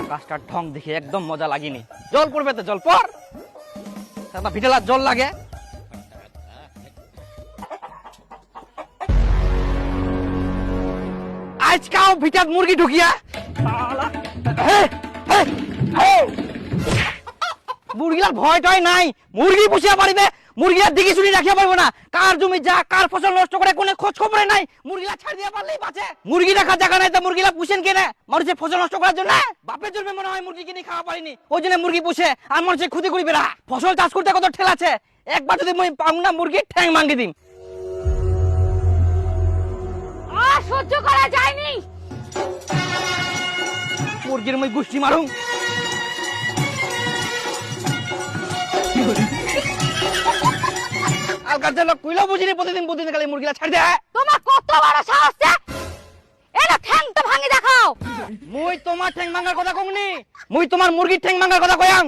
আকাশটার ঢং দেখে একদম মজা লাগেনি। জল পড়বে তো জল পর, সাদা ভিটেলার জল লাগে। আজকাও ভিটাত মুরগি ঢুকিয়া মুরগিলার ভয় টয় নাই, মুরগি পুষিয়া পারিবে, মুরগিলার দিকে শুনি রাখিয়া পারবো না। কার জমি যা কার ফসল নষ্ট করে কোনো খোঁজ খবরে নাই, মুরগিলা ছাড় দিয়া পারলেই বাঁচে। মুরগি রাখার জায়গা নাই তো মুরগিলা পুষেন কেনে? মানুষের ফসল নষ্ট করার জন্য? বাপের জন্মে মনে হয় মুরগি কিনে খাওয়া পারিনি, ওই জন্য মুরগি পুষে আর মানুষের ক্ষতি করিবে না। ফসল চাষ করতে কত ঠেলা আছে, একবার যদি মই পাও না মুরগির ঠ্যাং ভাঙ্গি দিম। আর সহ্য করা যায়নি, মুরগির মই গুষ্টি মারুম। আর কাছে লোক কইলো বুঝিনি প্রতিদিন খালি মুরগিলা ছাড় দেয়। তোমার কত বড় সাহস আছে, এটা ঠ্যাং তো ভাঙি দেখাও। মুই তোমার ঠ্যাং ভাঙার কথা কইনি, মুই তোমার মুরগির ঠ্যাং ভাঙার কথা কইয়াং।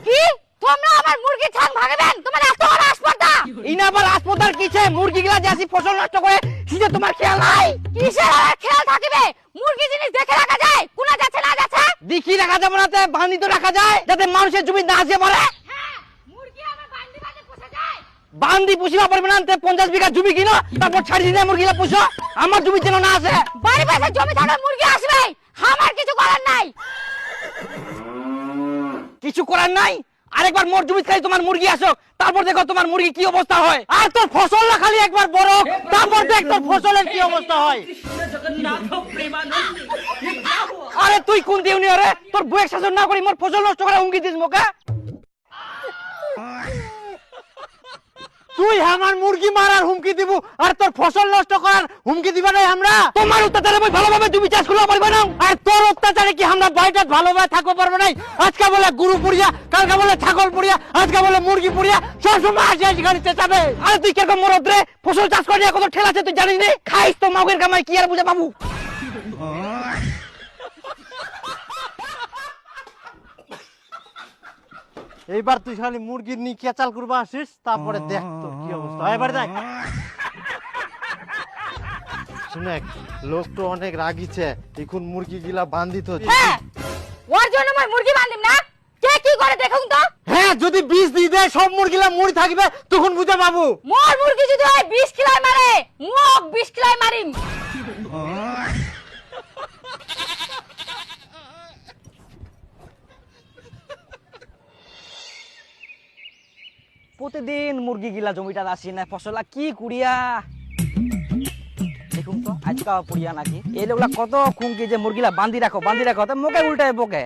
কি তোমরা আমার মুরগির ঠ্যাং ভাঙবেন? তোমার এত বড় আসপর্দা! ইনা আবার হাসপাতাল কিছে? মুরগিগুলা যে আসি ফসল নষ্ট করে সেটা তোমার খেয়াল নাই? কিসের আর খেয়াল থাকবে? মুরগি জিনিস দেখে রাখা যায়, কোনা যাচ্ছে না যাচ্ছে। দেখি রাখা যাবে না, তে বাঁধি তো রাখা যায় যাতে মানুষের জমি না আসে পড়ে। হ্যাঁ, মুরগি আমার বান্দি বান্দি পোষা যায়। বান্দি পুষিবা পারবে না, তে 50 বিঘা জমি কিনো, তারপর ছাড়ি দিয়ে মুরগিলা পুষো, আমার জমি যেন না আসে। বাড়ি পাশে জমি থাকলে মুরগি আসবে, আমার কিছু করার নাই। কিছু করার নাই? আরেকবার মোর জমি খালি তোমার মুরগি আসো, তারপর দেখো তোমার মুরগি কি অবস্থা হয়। আর তোর ফসল না খালি একবার বড়, তারপর দেখ তোর ফসলের কি অবস্থা হয়। আরে তুই কোন দিউনি? আরে তোর বউয়ের শাসন না করি মোর ফসল নষ্ট করে হুমকি দিস মোকে? তুই আমার মুরগি মারার হুমকি দিব আর তোর ফসল নষ্ট করার হুমকি দিবা নাই আমরা? তোমার অত্যাচারে আমি ভালোভাবে জমি চাষ করতে পারবো না, আর তোর অত্যাচারে কি আমরা বাড়িটা ভালোভাবে থাকতে পারবো না? আজকে বলে গরু পুড়িয়া, কালকে বলে ছাগল পুড়িয়া, আজকে বলে মুরগি পুড়িয়া, সবসময় আসি গাড়িতে যাবে। আরে তুই কিরকম মরদ রে, ফসল চাষ করে কত ঠেলা আছে তুই জানিস নি? খাইস তো মাগের কামাই, কি আর বুঝে বাবু। এইবার তুই খালি মুরগির নিয়ে কেচাল করবা আসিস, তারপরে দেখ তোর কি অবস্থা হয়। এবার দেখ শুনে, লোক তো অনেক রাগিছে, এখন মুরগি গিলা বান্ধিত হচ্ছে। হ্যাঁ, ওর জন্য মই মুরগি বান্ধিম না, কে কি করে দেখুন তো। হ্যাঁ, যদি বিষ দিয়ে দেয় সব মুরগিলা মরি থাকবে, তখন বুঝে বাবু। মোর মুরগি যদি হয় 20 কিলাই মারে, মোক 20 কিলাই মারিম। প্রতিদিন মুরগি গিলা জমিটা আসি না, ফসলা কি কুড়িয়া দেখুন তো আজকা পুড়িয়া নাকি। এই লোকলা কত খুঁকি যে মুরগিলা বান্ধি রাখো তো মুখে উল্টায় বকে।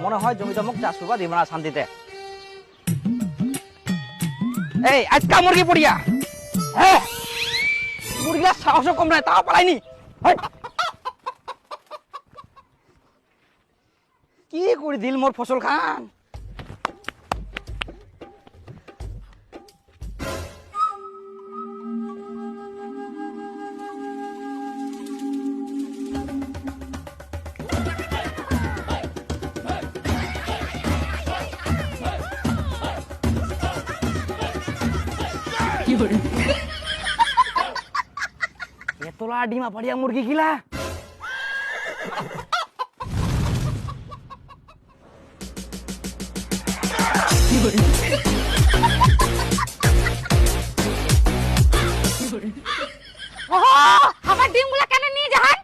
মনে হয় জমিটা মুখ চাষ করবা দিব না শান্তিতে। এই আজকা মুরগি পুড়িয়া, হ্যাঁ মুরগিলা সাহস কম নাই, তাও পালাইনি। কি করে দিল মোর ফসল খান। এতলা ডিমা পাড়িয়া মুরগি গিলা। ওহো, আমার ডিমগুলা কেন নিয়ে যান?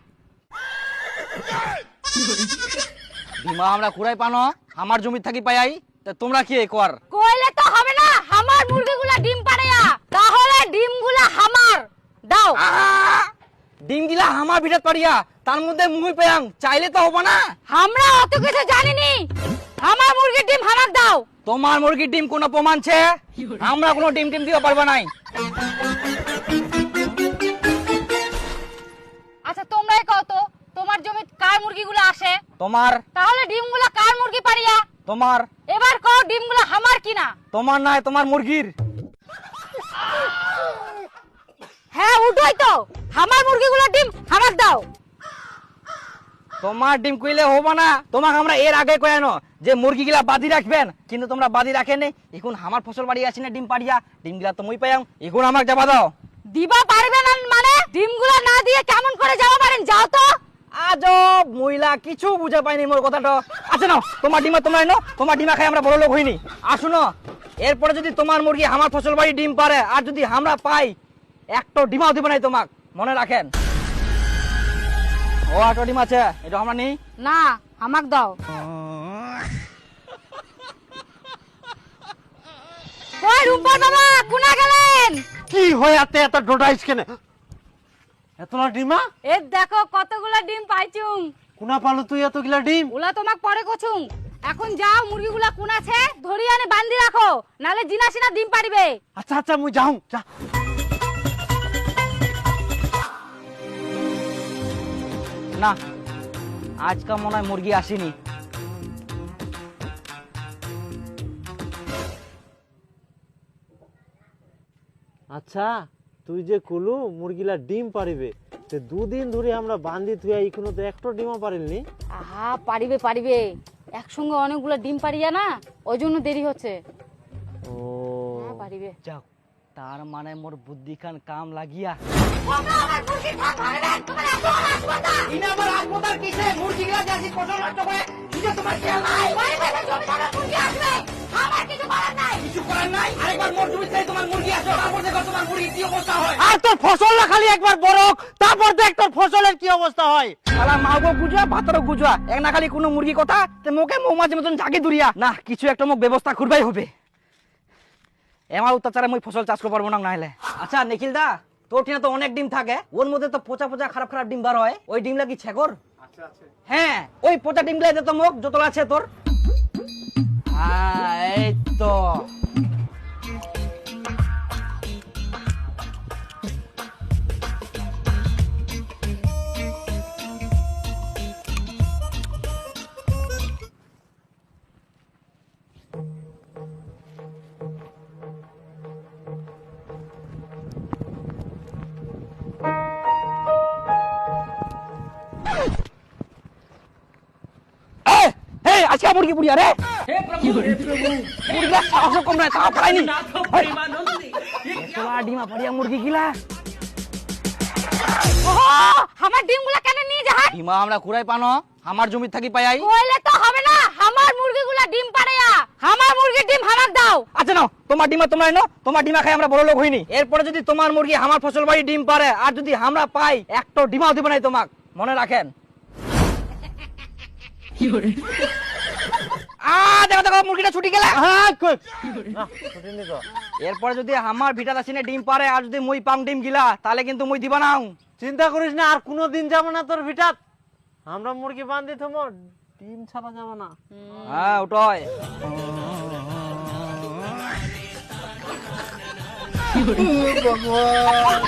ডিমা আমরা কুড়াই পানো, আমার জমি থাকি পাই, তা তোমরা কি কর? কইলে তো হবে না, আমার মুরগিগুলা ডিম পাড়ায়া, তাহলে ডিমগুলা আমার দাও। ডিম গিলা আমার ভিতর পাড়িয়া, তার মধ্যে মুই পেয়াং, চাইলে তো হবো না। আমরা অত কিছু জানিনি, আমার মুরগির ডিম আমার দাও। তোমার মুরগির ডিম কোনো প্রমাণ ছে? আমরা কোনো ডিম দিতে পারবো নাই। আচ্ছা তোমরাই কও তো, তোমার জমি কার মুরগিগুলো আসে? তোমার। তাহলে ডিমগুলা কার মুরগি পাড়িয়া? তোমার। এবার কও ডিমগুলা আমার কিনা? তোমার নাই, তোমার মুরগির। হ্যাঁ উঠোই তো, আমার মুরগিগুলো ডিম আমার দাও। তোমার ডিম কইলে হবো না, তোমাকে আমরা এর আগে কয়ানো যে মুরগি গিলা বাঁধি রাখবেন, কিন্তু তোমরা বাঁধি রাখেনি। এখন আমার ফসল বাড়ি আসি না ডিম পাড়িয়া, ডিম গিলা তো মুই পাইয়াং, এখন আমাকে যাবা দাও। দিবা পারবে না মানে? ডিমগুলা না দিয়ে কেমন করে যাওয়া পারেন? যাও তো। আজব মহিলা কিছু বুঝে পাইনি মোর কথাটা। আচ্ছা নাও তোমার ডিমা তোমরা নো, তোমার ডিমা খাই আমরা বড় লোক হইনি। আর শুনো, এরপরে যদি তোমার মুরগি আমার ফসল বাড়ি ডিম পারে আর যদি আমরা পাই, একটা ডিমাও দিব নাই তোমাক, মনে রাখেন। ও একটা ডিম আছে, এটা আমরা নেই। না, আমাক দাও। ওই রুম্পা বাবা, কোনা গেলেন? কি হয় এত ডোডাইস কেন? এতলা ডিমা? এ দেখো কতগুলা ডিম পাইছুম। কোনা পালো তুই এতগুলা ডিম? ওলা তোমাক পরে কছুম। এখন যাও মুরগিগুলা কোন আছে ধরি আনে বান্ধি রাখো, নালে জিনাসিনা ডিম পারিবে। আচ্ছা আচ্ছা মুই যাও যা। না, আজকে মনে হয় মুরগি আসেনি। আচ্ছা তুই যে কলু মুরগিলা ডিম পারিবে, তে দুদিন ধরে আমরা বান্ধি থুয়া এখনো তো একটা ডিমও পারিলনি। আহা, পারিবে পারিবে, একসঙ্গে অনেকগুলা ডিম পারিয়া না, ওই জন্য দেরি হচ্ছে। ও হ্যাঁ, পারিবে। যাও, তার মানে মোর বুদ্ধি খান কাম লাগিয়া। আর তোর ফসল না খালি একবার বড়, তারপর দেখ তোর ফসলের কি অবস্থা হয়। শালা মাগো গুজা ভাতরও গুজা, এক না খালি কোনো মুরগি কথা তে মোকে মৌমাছি মতন জাগে দুরিয়া। না, কিছু একটা মোক ব্যবস্থা করবাই হবে। এমার অত্যাচারে মই ফসল চাষ করতে পারবো না নাহলে। আচ্ছা নিখিল দা, তোর টিনা তো অনেক ডিম থাকে, ওর মধ্যে তো পচা পচা খারাপ খারাপ ডিম বার হয়, ওই ডিমলা কি ছেকর? আচ্ছা আছে। হ্যাঁ, ওই পচা ডিমগুলা দে তো মোক, যতলা আছে তোর। হ্যাঁ, এই তো। আজকে মুরগি পুড়িয়া রে, মুরগিলা সাহস কম নাই, তাও পাইনি। ডিমা পাড়িয়া মুরগি গিলা আমার ডিমগুলা কেন নিয়ে যাহার? ডিমা আমরা কুড়াই পানো, আমার জমি থাকি পাই। কইলে তো হবে না, আমার মুরগিগুলা ডিম পাড়ায়া, আমার মুরগির ডিম আমাক দাও। আচ্ছা নাও, তোমার ডিমা তোমরা নো, তোমার ডিমা খাই আমরা বড় লোক হইনি। এরপরে যদি তোমার মুরগি আমার ফসল বাড়ি ডিম পারে আর যদি আমরা পাই, একটা ডিমাও দিব নাই তোমাক, মনে রাখেন। দেখো দেখো মুরগিটা ছুটি গেলে। এরপরে যদি আমার ভিটা দাসিনে ডিম পারে আর যদি মই পাম ডিম গিলা, তাহলে কিন্তু মই দিবা নাও। চিন্তা করিস না, আর কোনোদিন যাব না তোর ভিটাত। আমরা মুরগি বান্ধি থমো, ডিম ছাড়া যাব না। হ্যাঁ ওটাই। ভগবান